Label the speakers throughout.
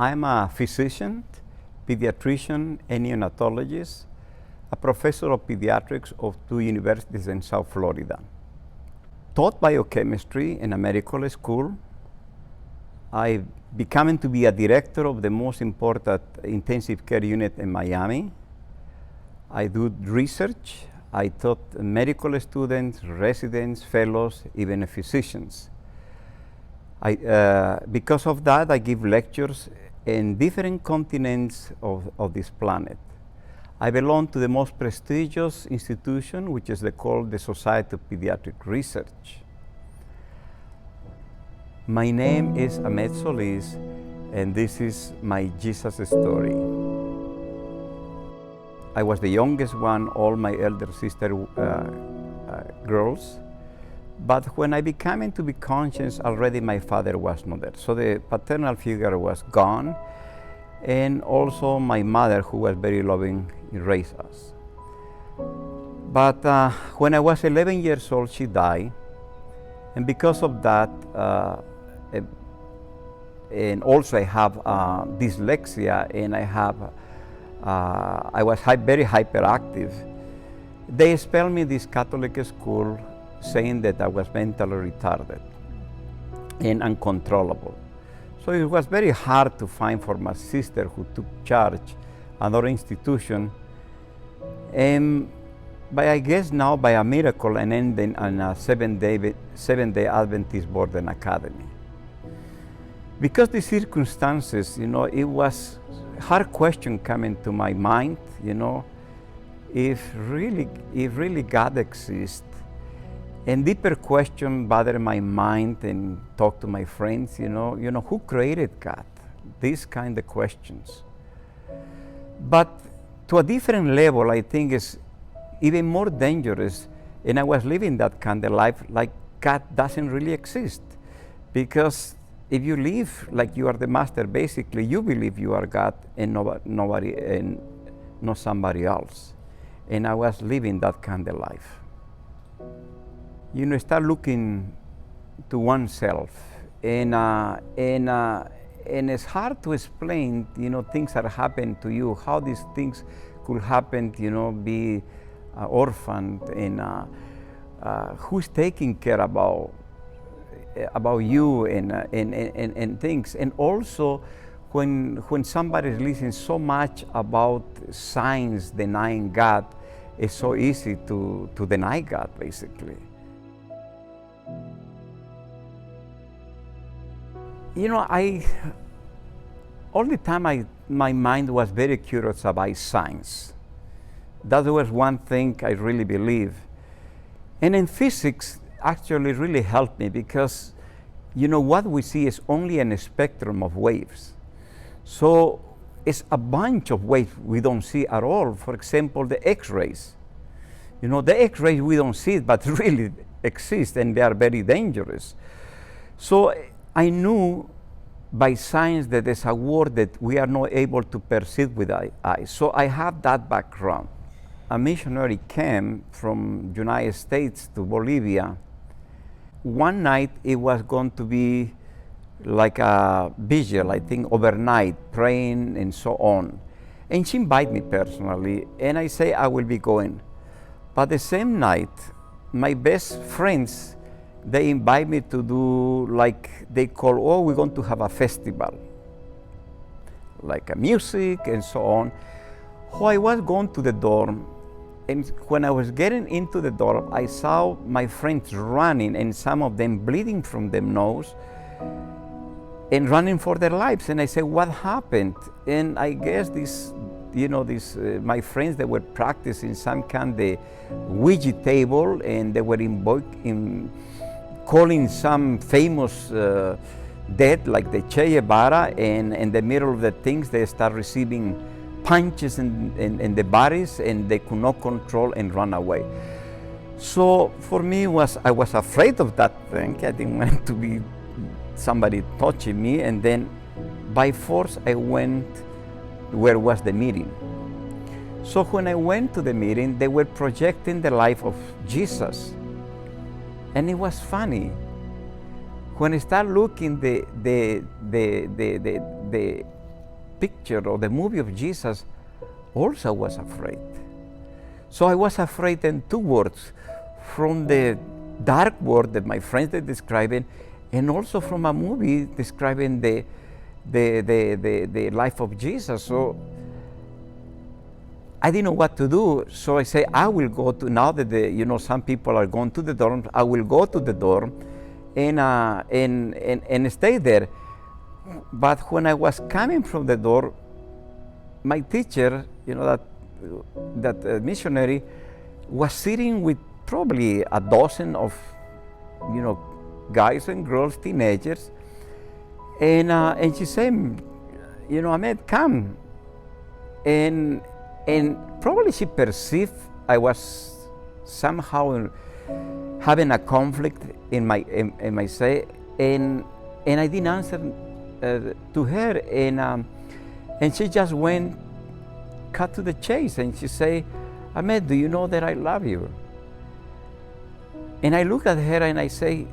Speaker 1: I'm a physician, pediatrician, and neonatologist, a professor of pediatrics of 2 universities in South Florida. Taught biochemistry in a medical school. I became to be a director of the most important intensive care unit in Miami. I do research. I taught medical students, residents, fellows, even physicians. Because of that, I give lectures in different continents of this planet. I belong to the most prestigious institution, which is called the Society of Pediatric Research. My name is Amed, and this is my Jesus story. I was the youngest one, all my elder sister girls. But when I became to be conscious, already my father was not there. So the paternal figure was gone, and also my mother, who was very loving, raised us. But when I was 11 years old, she died, and because of that, and also I have dyslexia, and I was very hyperactive. They expelled me this Catholic school, saying that I was mentally retarded and uncontrollable. So it was very hard to find for my sister, who took charge another institution. But I guess now, by a miracle, and ending in a seven-day Adventist boarding academy. Because the circumstances, it was a hard question coming to my mind, if really God exists. And deeper question bothered my mind, and talked to my friends, who created God? These kind of questions. But to a different level, I think is even more dangerous, and I was living that kind of life like God doesn't really exist. Because if you live like you are the master, basically you believe you are God and nobody and not somebody else. And I was living that kind of life. Start looking to oneself, and it's hard to explain, things that happen to you, how these things could happen, be orphaned, and who's taking care about you and things. And also, when somebody is listening so much about science denying God, it's so easy to deny God, basically. All the time my mind was very curious about science. That was one thing I really believe. And in physics, actually really helped me, because what we see is only a spectrum of waves. So it's a bunch of waves we don't see at all. For example, the X-rays. The X-rays, we don't see it, but really exist, and they are very dangerous. So I knew by science that there's a world that we are not able to perceive with our eyes. So I have that background. A missionary came from United States to Bolivia. One night it was going to be like a vigil, I think, overnight, praying and so on. And she invited me personally, and I say I will be going. But the same night, my best friends, they invite me to do, like they call, we're going to have a festival, like a music and so on. I was going to the dorm, and when I was getting into the dorm, I saw my friends running, and some of them bleeding from their nose and running for their lives. And I said, what happened? And I guess my friends, they were practicing some kind of Ouija table, and they were calling some famous dead, like the Che Guevara, and in the middle of the things, they start receiving punches in the bodies, and they could not control and run away. So for me, I was afraid of that thing. I didn't want to be somebody touching me, and then by force I went where was the meeting. So when I went to the meeting, they were projecting the life of Jesus. And it was funny. When I started looking the picture or the movie of Jesus, also was afraid. So I was afraid in two words, from the dark world that my friends are describing, and also from a movie describing the life of Jesus. So I didn't know what to do. So I say, I will go to, now that some people are going to the dorm, I will go to the dorm and stay there. But when I was coming from the door, my teacher, that missionary, was sitting with probably a dozen of, guys and girls, teenagers, and she said, Amed, come. And probably she perceived I was somehow having a conflict in my say, and I didn't answer to her, and she just cut to the chase, and she say, Amed, do you know that I love you? And I look at her and I say,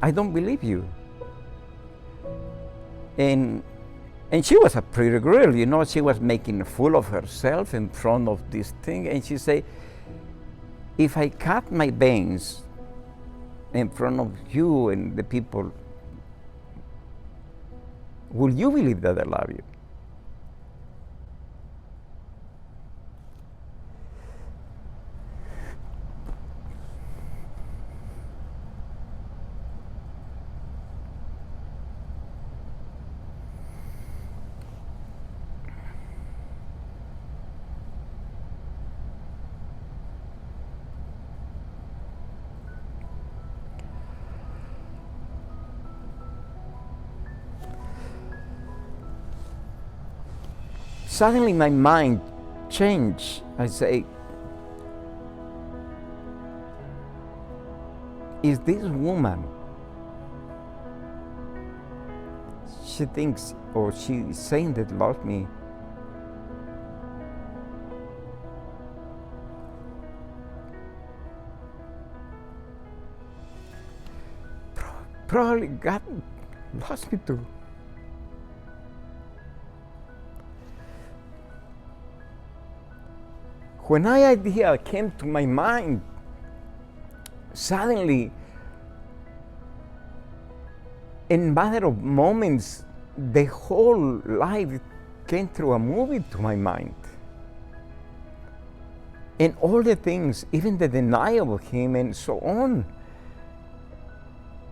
Speaker 1: I don't believe you. And she was a pretty girl, she was making a fool of herself in front of this thing. And she said, if I cut my veins in front of you and the people, will you believe that I love you? Suddenly my mind changed. I say, is this woman, she thinks, or she is saying that loves me, probably God loves me too. When that idea came to my mind, suddenly, in a matter of moments, the whole life came through a movie to my mind. And all the things, even the denial of him and so on.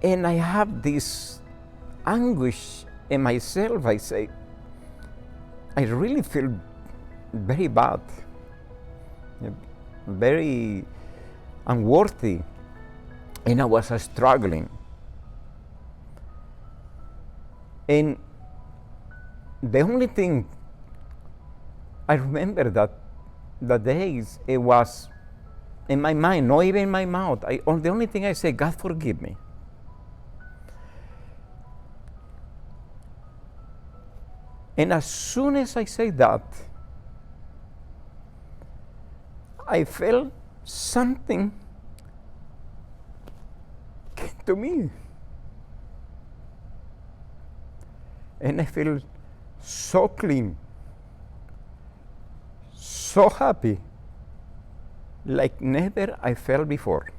Speaker 1: And I have this anguish in myself. I say, I really feel very bad. Very unworthy, and I was struggling. And the only thing I remember that the days it was in my mind, not even in my mouth. The only thing I say, God forgive me. And as soon as I say that, I felt something came to me. And I feel so clean, so happy, like never I felt before.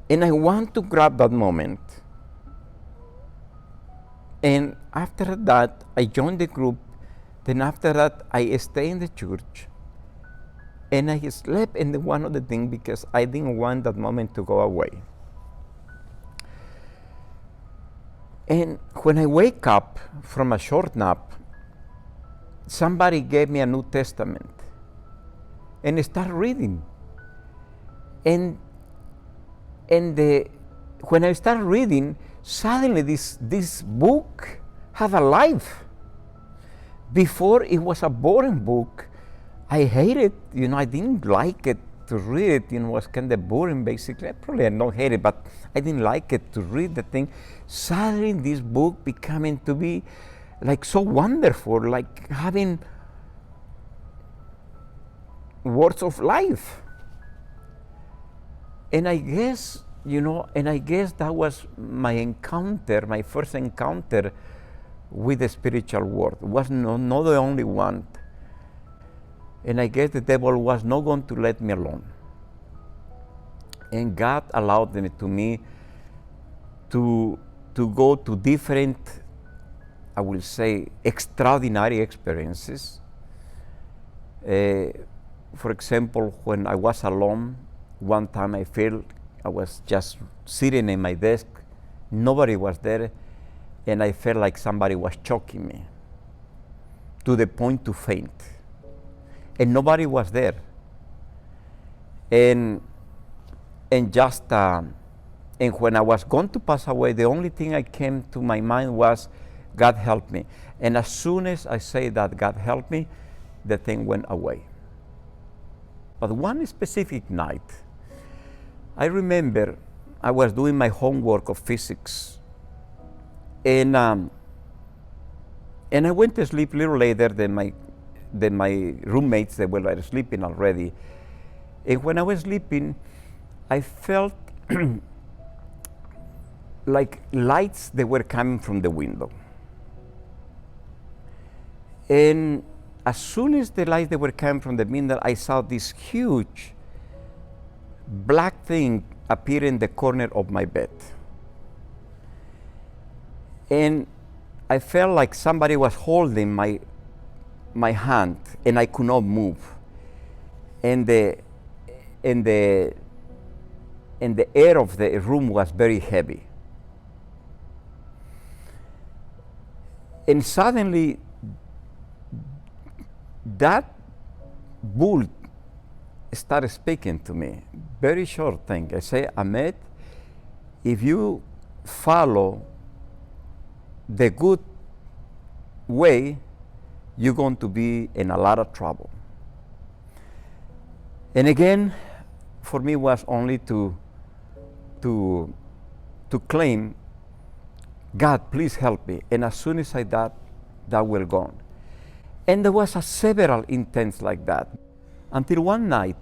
Speaker 1: And I want to grab that moment. And after that, I joined the group. Then after that, I stayed in the church. And I slept in one of the things because I didn't want that moment to go away. And when I wake up from a short nap, somebody gave me a New Testament and I start reading. And when I start reading, suddenly this book had a life. Before it was a boring book. I hated it, I didn't like it to read it, it was kind of boring basically. Probably I don't hate it, but I didn't like it to read the thing. Suddenly this book becoming to be like so wonderful, like having words of life. And I guess, that was my first encounter with the spiritual world. Was not the only one. And I guess the devil was not going to let me alone. And God allowed me to go to different, I will say, extraordinary experiences. For example, when I was alone, one time I felt I was just sitting in my desk, nobody was there, and I felt like somebody was choking me to the point to faint. And nobody was there. And when I was going to pass away, the only thing that came to my mind was, God help me. And as soon as I say that, God help me, the thing went away. But one specific night, I remember I was doing my homework of physics, and I went to sleep a little later than my roommates. They were sleeping already. And when I was sleeping, I felt like lights that were coming from the window. And as soon as the lights that were coming from the window, I saw this huge black thing appear in the corner of my bed. And I felt like somebody was holding my hand, and I could not move. And the air of the room was very heavy. And suddenly, that bull started speaking to me. Very short thing. I say, Amed, if you follow the good way, you're going to be in a lot of trouble. And again, for me was only to claim, God, please help me. And as soon as I did, that will gone. And there was several intents like that. Until one night,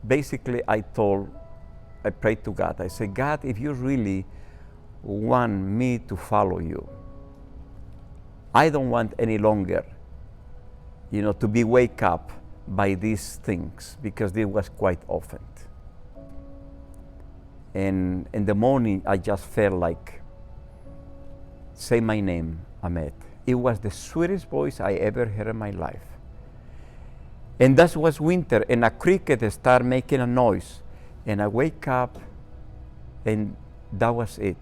Speaker 1: basically I prayed to God. I said, God, if you really want me to follow you, I don't want any longer, to be wake up by these things, because this was quite often. And in the morning, I just felt like, say my name, Amed. It was the sweetest voice I ever heard in my life. And that was winter, and a cricket started making a noise. And I wake up, and that was it.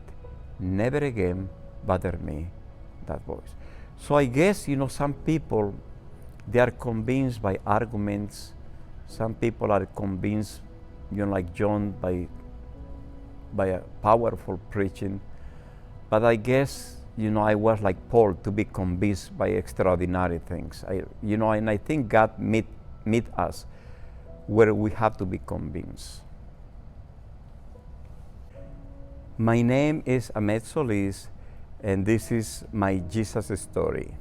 Speaker 1: Never again bother me, that voice. So I guess, some people, they are convinced by arguments. Some people are convinced, like John, by a powerful preaching. But I guess, I was like Paul, to be convinced by extraordinary things. And I think God meet us where we have to be convinced. My name is Amed Solis, and this is my Jesus story.